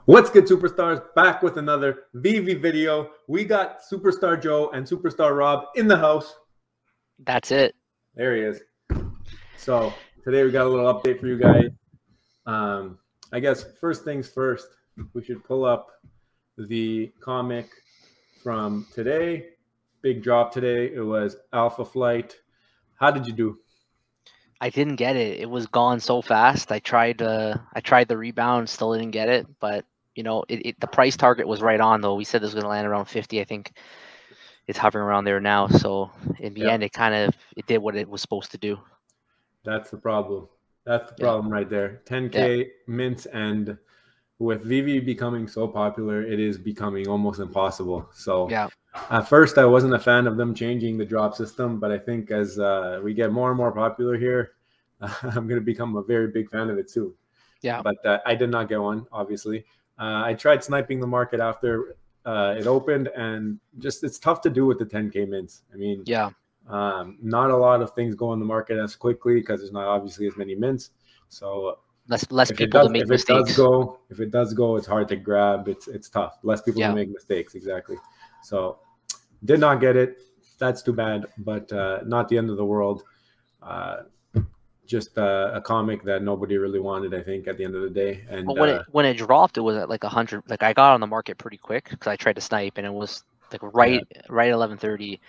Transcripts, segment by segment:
What's good, superstars? Back with another VV video. We got Superstar Joe and Superstar Rob in the house. That's it. There he is. So today we got a little update for you guys. I guess first things first, we should pull up the comic from today. Big drop today. It was Alpha Flight. How did you do? I didn't get it. It was gone so fast. I tried the rebound, still didn't get it. But you know, the price target was right on though. We said this was going to land around 50. I think it's hovering around there now. So in the end, it did what it was supposed to do. That's the problem. That's the problem right there. 10K mints, and with VV becoming so popular, it is becoming almost impossible. So at first, I wasn't a fan of them changing the drop system, but I think as we get more and more popular here, I'm going to become a very big fan of it too. Yeah. But I did not get one, obviously. I tried sniping the market after it opened, and just it's tough to do with the 10K mints. I mean, not a lot of things go in the market as quickly because there's not obviously as many mints. So less people to make mistakes. If it does go, it's hard to grab. It's tough. Less people to make mistakes. Exactly. So did not get it. That's too bad, but not the end of the world. Just a comic that nobody really wanted, I think, at the end of the day. And when it dropped, it was at like 100. Like I got on the market pretty quick because I tried to snipe, and it was like right at 11:30,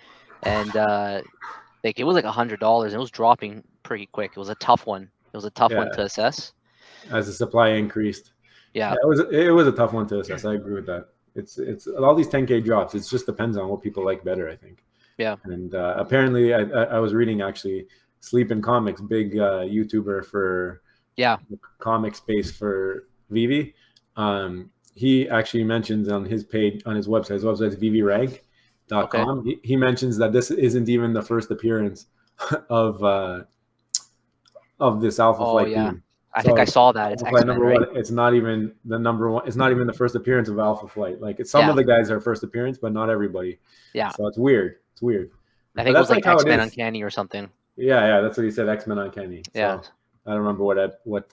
and like it was like $100, and it was dropping pretty quick. It was a tough one. It was a tough one to assess. As the supply increased, it was a tough one to assess. I agree with that. It's all these 10K drops. It just depends on what people like better, I think. Yeah. And apparently, I was reading actually. Sleep in Comics, big YouTuber for comic space for VV. He actually mentions on his page, on his website, is vvrank.com. Okay. He mentions that this isn't even the first appearance of this Alpha Flight team. I think I saw that. It's X-Men, right? It's not even the number one. It's not even the first appearance of Alpha Flight. Like some of the guys are first appearance, but not everybody. Yeah. So it's weird. It's weird. I think it was like X-Men Uncanny or something. Yeah, that's what he said. X-Men Uncanny. So I don't remember what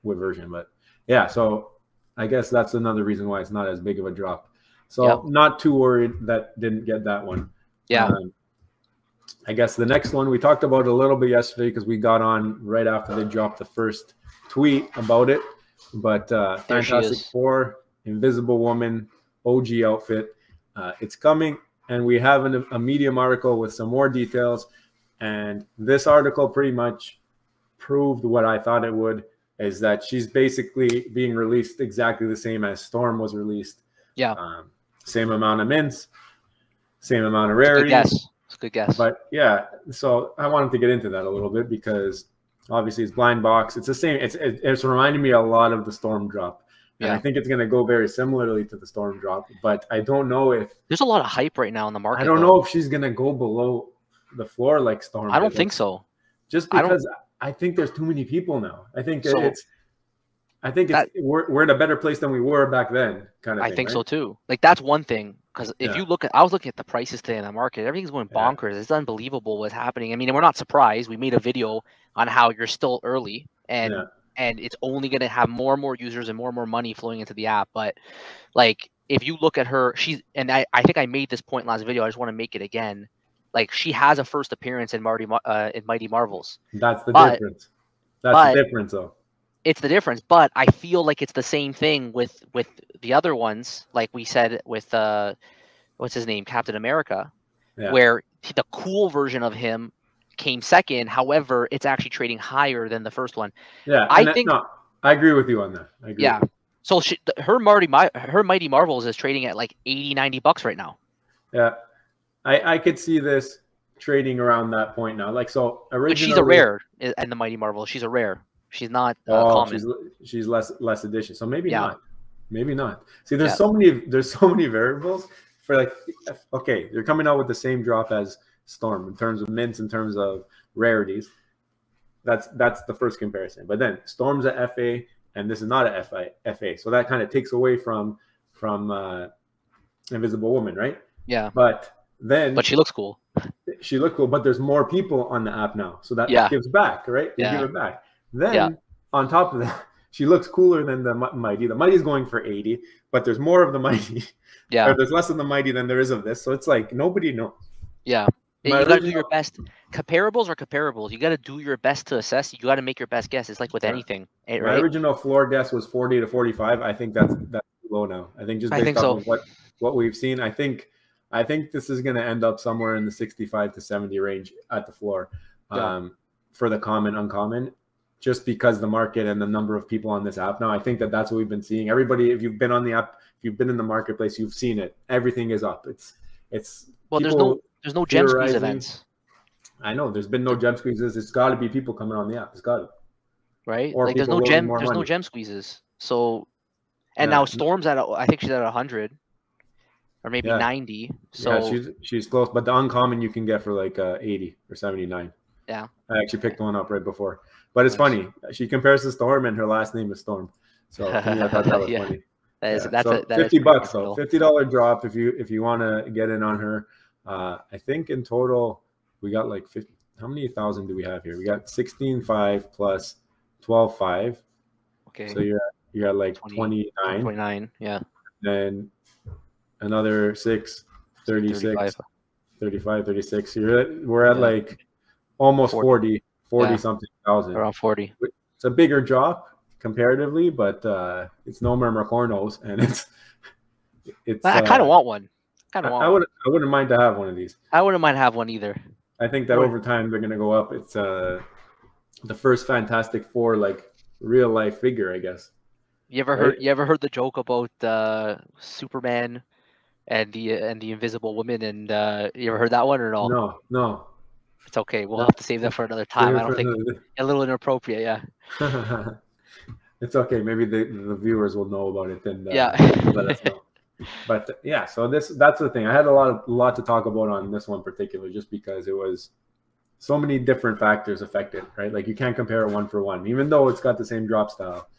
version, but yeah. So I guess that's another reason why it's not as big of a drop. So not too worried that didn't get that one. Yeah. I guess the next one we talked about a little bit yesterday because we got on right after they dropped the first tweet about it. But Fantastic Four, Invisible Woman, OG outfit, it's coming, and we have a Medium article with some more details. And this article pretty much proved what I thought it would, is that she's basically being released exactly the same as Storm was released. Yeah. Same amount of mints, same amount of rarities. It's a good guess. But yeah, so I wanted to get into that a little bit because obviously it's blind box. It's the same. It's reminding me a lot of the Storm drop. And I think it's going to go very similarly to the Storm drop. But I don't know if... There's a lot of hype right now in the market. I don't know if she's going to go below the floor like Storm. I don't think so. Just because I think there's too many people now. I think we're in a better place than we were back then. Kind of. I think so too. Like that's one thing, because if you look at, I was looking at the prices today in the market. Everything's going bonkers. It's unbelievable what's happening. I mean, we're not surprised. We made a video on how you're still early, and it's only going to have more and more users and more money flowing into the app. But like, if you look at her, I think I made this point last video. I just want to make it again. Like she has a first appearance in Mighty Marvels. That's the difference. That's the difference, though. It's the difference, but I feel like it's the same thing with the other ones. Like we said with what's his name, Captain America, where the cool version of him came second. However, it's actually trading higher than the first one. Yeah, I agree with you on that. I agree. Yeah. So her Mighty Marvels is trading at like $80-$90 right now. Yeah. I could see this trading around that point now. Like, so originally, but she's a rare in the Mighty Marvel. She's a rare. She's not common. She's less edition. So maybe not. Maybe not. See, there's so many variables for like. Okay, they're coming out with the same drop as Storm in terms of mints, in terms of rarities. That's the first comparison. But then Storm's a FA, and this is not a FA. So that kind of takes away from Invisible Woman, right? Yeah. But she looks cool. She looked cool, but there's more people on the app now, so that gives back, right? They give it back. Then on top of that, she looks cooler than the Mighty. The Mighty's going for 80, but there's more of the Mighty. Yeah. Or there's less of the Mighty than there is of this. So it's like nobody knows. Yeah. You got to do your best. Comparables are comparables. You got to do your best to assess. You got to make your best guess. It's like with anything, right? My original floor guess was 40 to 45. I think that's low now. I think just based off of what we've seen, I think this is going to end up somewhere in the 65 to 70 range at the floor for the common, uncommon, just because the market and the number of people on this app now. I think that's what we've been seeing. Everybody, if you've been on the app, if you've been in the marketplace, you've seen it. Everything is up. It's well, there's no gem squeeze events. I know there's been no gem squeezes. It's got to be people coming on the app. It's got to. Right? Or like there's no gem squeezes. So, and now Storm's I think she's at 100 or maybe 90. So yeah, she's close, but the uncommon you can get for like 80 or 79. Yeah. I actually picked one up right before. But it's funny. She compares to Storm and her last name is Storm. So to me, I thought that was funny. That's $50 though. $50 drop if you want to get in on her. I think in total we got like 50. How many thousand do we have here? We got 16.5 plus 12.5. Okay. So you're at like 29. 29, yeah. Then another 6, 36, 35, 36. We're at like almost 40 something thousand. Around 40. It's a bigger drop comparatively, but it's no Mermicornos, and it's. I kind of want one. I wouldn't mind to have one of these. I wouldn't mind to have one either. I think that over time they're gonna go up. It's the first Fantastic Four like real life figure, I guess. You ever heard the joke about Superman and the Invisible Woman? And you ever heard that one or no? No. It's okay. We'll have to save that for another time. I don't think a little inappropriate. Yeah. It's okay. Maybe the viewers will know about it then. Let us know. But yeah, so that's the thing. I had a lot to talk about on this one particular, just because it was so many different factors affected, right? Like you can't compare it one for one, even though it's got the same drop style.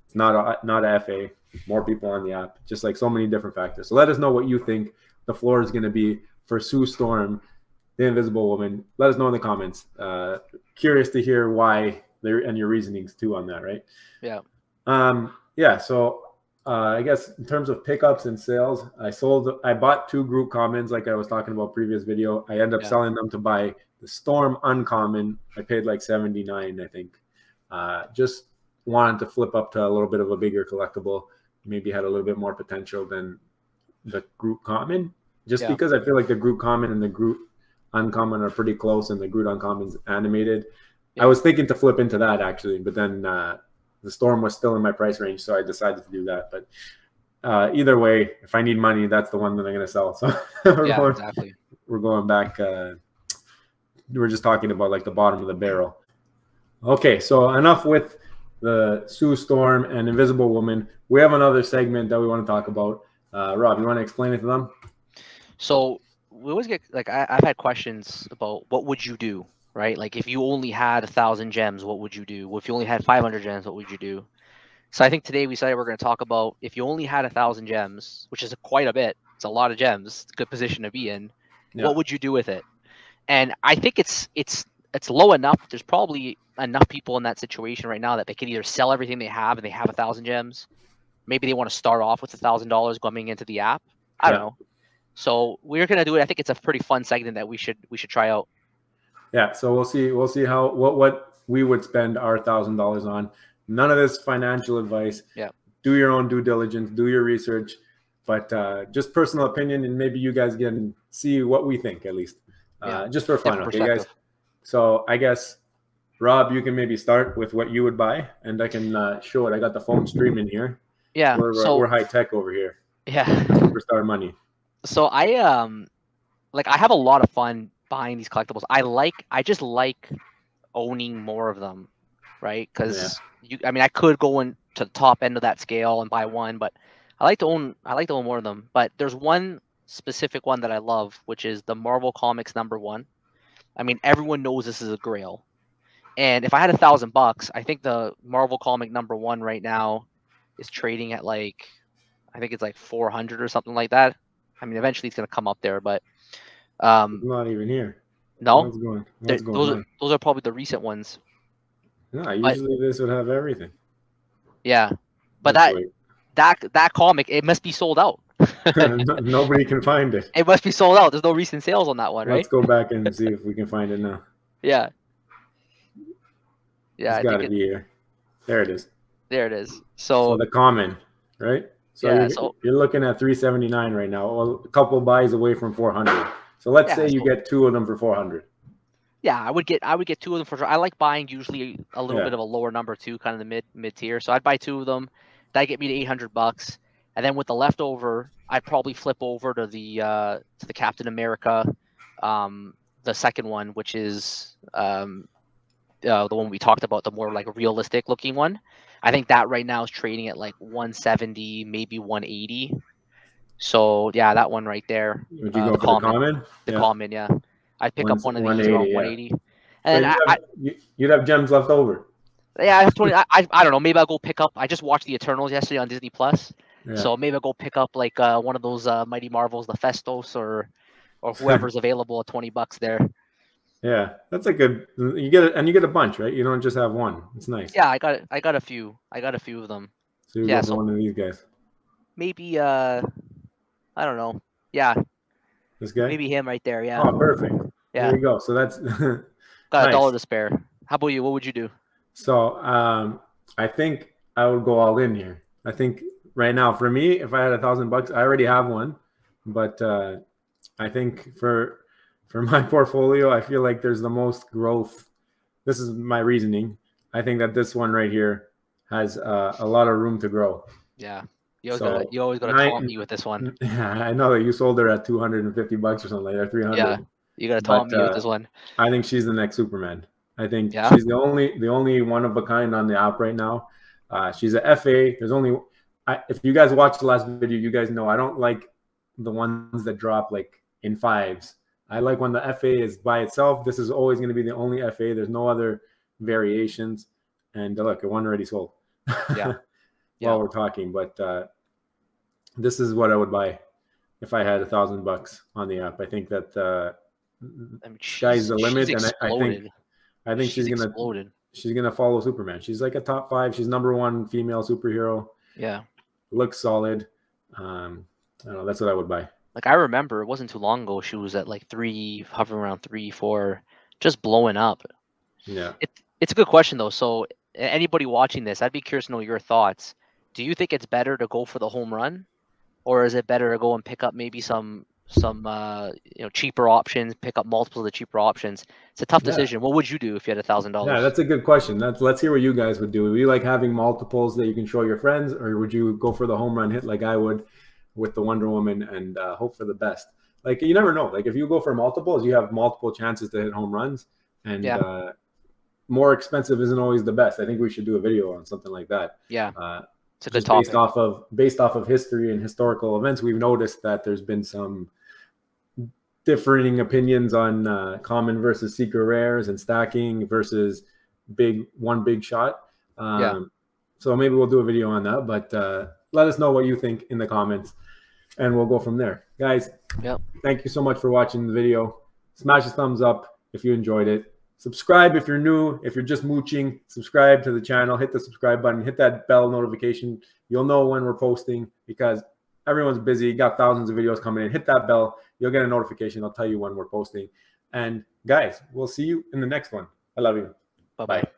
It's not a FA. More people on the app, just like so many different factors. So let us know what you think the floor is going to be for Sue Storm, the Invisible Woman. Let us know in the comments. Curious to hear why and your reasonings too on that, right? Yeah. Yeah. So I guess in terms of pickups and sales, I bought 2 group commons like I was talking about previous video. I ended up selling them to buy the Storm uncommon. I paid like 79, I think. Just wanted to flip up to a little bit of a bigger collectible. Maybe had a little bit more potential than the group common, just because I feel like the group common and the group uncommon are pretty close, and the group uncommon's animated. I was thinking to flip into that actually, but then the Storm was still in my price range, so I decided to do that. But either way, if I need money, that's the one that I'm going to sell. So exactly. We're going back. We're just talking about like the bottom of the barrel. Okay, so enough with the Sue Storm and Invisible Woman. We have another segment that we want to talk about. Rob, you want to explain it to them? So we always get I've had questions about what would you do, right? Like if you only had 1,000 gems, what would you do? If you only had 500 gems, what would you do? So I think today we decided we're going to talk about if you only had 1,000 gems, which is quite a bit. It's a lot of gems. It's a good position to be in. Yeah. What would you do with it? And I think it's low enough. There's probably enough people in that situation right now that they can either sell everything they have and they have 1,000 gems. Maybe they want to start off with $1,000 coming into the app. I don't know. So we're gonna do it. I think it's a pretty fun segment that we should try out. Yeah. So we'll see what we would spend our $1,000 on. None of this financial advice. Yeah. Do your own due diligence. Do your research. But just personal opinion, and maybe you guys can see what we think at least. Just for fun, okay, guys? So I guess, Rob, you can maybe start with what you would buy, and I can show it. I got the phone streaming here. Yeah. We're high tech over here. Yeah. Superstar money. So I have a lot of fun buying these collectibles. I just like owning more of them, right? Because I could go into the top end of that scale and buy one, but I like to own more of them. But there's one specific one that I love, which is the Marvel Comics #1. I mean, everyone knows this is a grail. And if I had $1,000, I think the Marvel Comic #1 right now is trading at I think it's like 400 or something like that. I mean, eventually it's going to come up there, but it's not even here. No, What's going on? Those are probably the recent ones. No, usually this would have everything. Yeah, but that comic, it must be sold out. Nobody can find it. It must be sold out. There's no recent sales on that one, right? Let's go back and see if we can find it now. Yeah. Yeah, it's got to be here. There it is. There it is. So the common, right? So, yeah, you're looking at 379 right now. Well, a couple buys away from 400. So let's say you get 2 of them for 400. Yeah, I would get 2 of them for sure. I like buying usually a little bit of a lower number too, kind of the mid tier. So I'd buy 2 of them. That'd get me to $800. And then with the leftover, I'd probably flip over to the Captain America, the second one, which is the one we talked about, the more like realistic looking one. I think that right now is trading at like 170, maybe 180. So yeah, that one right there. Would you go for the common? The common, yeah. I'd pick up one of these around 180. And so you'd have gems left over. Yeah, I have 20. I don't know. Maybe I'll go pick up. I just watched the Eternals yesterday on Disney Plus. Yeah. So maybe I'll go pick up like one of those Mighty Marvels, the Festos, or whoever's available at $20 there. Yeah, that's a good. You get it, and you get a bunch, right? You don't just have one. It's nice. Yeah, I got a few. I got a few of them. So you go for one of these guys. Maybe I don't know. Yeah. This guy. Maybe him right there. Yeah. Oh, perfect. Yeah. There you go. So that's got $1 to spare. How about you? What would you do? So I think I would go all in here. I think right now for me, if I had $1,000, I already have one, but I think for my portfolio, I feel like there's the most growth. This is my reasoning. I think that this one right here has a lot of room to grow. Yeah. You always got to taunt me with this one. Yeah, I know that you sold her at $250 or something like that, 300. Yeah, you got to taunt me with this one. I think she's the next Superman. I think she's the only one of a kind on the app right now. She's a FA. There's only if you guys watched the last video, you guys know I don't like the ones that drop like in 5s. I like when the FA is by itself. This is always going to be the only FA. There's no other variations. And look, one already sold. Yeah. While we're talking, but this is what I would buy if I had $1,000 on the app. I think that sky's the limit, and I think she's gonna follow Superman. She's like a top 5. She's #1 female superhero. Yeah, looks solid. I don't know. That's what I would buy. Like I remember, it wasn't too long ago. She was at like 3, hovering around 3, 4, just blowing up. Yeah, it's a good question though. So anybody watching this, I'd be curious to know your thoughts. Do you think it's better to go for the home run, or is it better to go and pick up maybe some cheaper options, pick up multiples of the cheaper options? It's a tough decision. What would you do if you had $1,000? Yeah, that's a good question. Let's hear what you guys would do. Would you like having multiples that you can show your friends, or would you go for the home run hit like I would with the Wonder Woman and hope for the best? Like, you never know. Like, if you go for multiples, you have multiple chances to hit home runs, and more expensive isn't always the best. I think we should do a video on something like that. Yeah. It's a good topic. Based off of history and historical events, we've noticed that there's been some differing opinions on common versus secret rares and stacking versus one big shot. So maybe we'll do a video on that, but let us know what you think in the comments, and we'll go from there. Guys, thank you so much for watching the video. Smash a thumbs up if you enjoyed it. Subscribe if you're new. If you're just mooching, subscribe to the channel. Hit the subscribe button. Hit that bell notification. You'll know when we're posting because everyone's busy. Got thousands of videos coming in. Hit that bell. You'll get a notification. I'll tell you when we're posting. And guys, we'll see you in the next one. I love you. Bye-bye.